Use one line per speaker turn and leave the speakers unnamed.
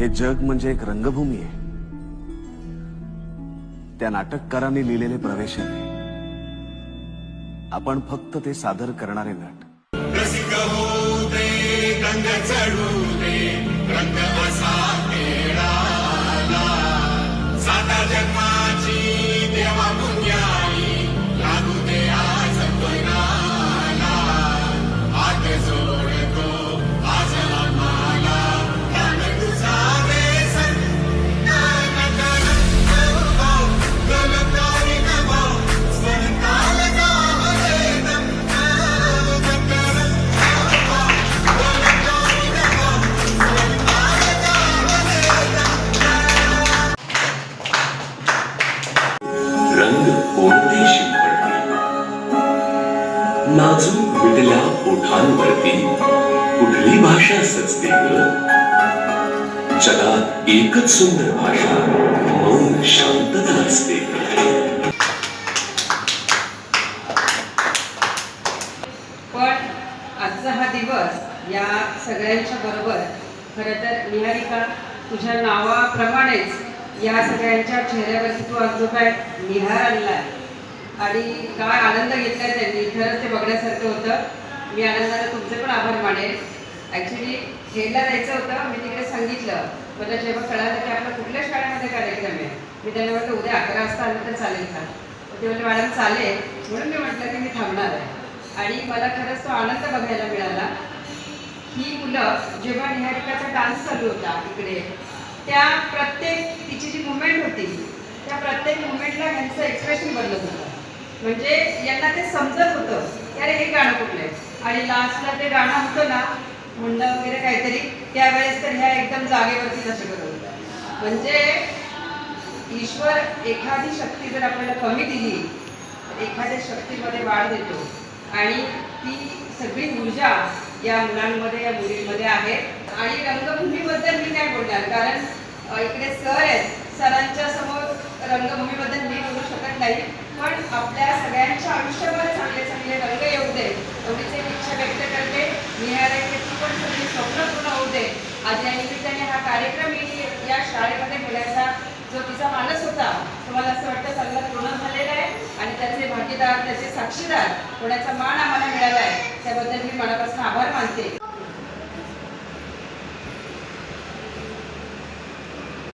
हे जग म्हणजे एक रंगभूमी आहे, त्या नाटककारांनी लिहिलेले प्रवेश आहे. आपण फक्त ते सादर करणारे नट.
रसिक होऊ दे, रंग चढू दे, रंग असा खेळाला साता जन्माची देवा पुण्याई लागू दे आज पणाला. हात जोडतो आज आम्हाला प्राण तुझा देसन गलकारी नभा स्वरकाल
रंग कोणते शिंपडते नाजूक विटल्या ओठांवरती कुठली भाषा सजते ग. जगात एकच सुंदर भाषा मौन शांतता असते.
पण आजचा हा दिवस या सगळ्यांच्या बरोबर खरं तर निहारिका तुझ्या नावाप्रमाणेच या सगळ्यांच्या चेहऱ्यावरती तू आज जो काय निहार आणलाय आणि काय आनंद घेतलाय त्यांनी, खरंच ते बघण्यासारखं होतं. मी आनंदाने तुमचे पण आभार मानेल. ॲक्च्युली खेळला जायचं होतं, मी तिकडे सांगितलं. मला जेव्हा कळालं की आपल्या कुठल्या शाळेमध्ये कार्यक्रम आहे, मी त्यांना म्हटलं उद्या 11 वाजता आलं तर चालेल का. ते म्हटलं मॅडम चालेल, म्हणून मी म्हटलं की मी थांबणार आहे. आणि मला खरंच तो आनंद बघायला मिळाला. ही मुलं जेव्हा निहारिकाचा डान्स चालू होता इकडे, त्या प्रत्येक तिची जी मुवमेंट होती त्या प्रत्येक मुवमेंटला ह्यांचं एक्सप्रेशन बदलत होतं. म्हणजे यांना ते समजत होतं की अरे हे गाणं कुठलं आहे. आणि लास्टला ते गाणं होतं ना मुंडा वगैरे काहीतरी, त्यावेळेस तर ह्या एकदम जागेवरती तसं करत होत्या. म्हणजे ईश्वर एखादी शक्ती जर आपल्याला कमी दिली तर एखाद्या शक्तीमध्ये वाढ देतो. आणि ती सगळी ऊर्जा या मुलांमध्ये या मुलींमध्ये आहे. आणि रंगभूमीबद्दल मी काय बोलणार, कारण इकडे सर आहेत, सरांच्या समोर रंगभूमीबद्दल मी बोलू शकत नाही. पण आपल्या सगळ्यांच्या आयुष्यावर चांगले चांगले रंग येऊ दे एवढीच एक इच्छा व्यक्त करते. निहारिकेची पण सगळी स्वप्न पूर्ण होऊ दे. आज या निमित्ताने हा कार्यक्रम या शाळेमध्ये घेण्याचा जो तिचा मानस होता तो मला असं वाटतं चांगला पूर्ण झालेला आहे. आणि त्याचे भागीदार, त्याचे साक्षीदार होण्याचा मान आम्हाला मिळाला आहे, त्याबद्दल मी मनापासून आभार मानते.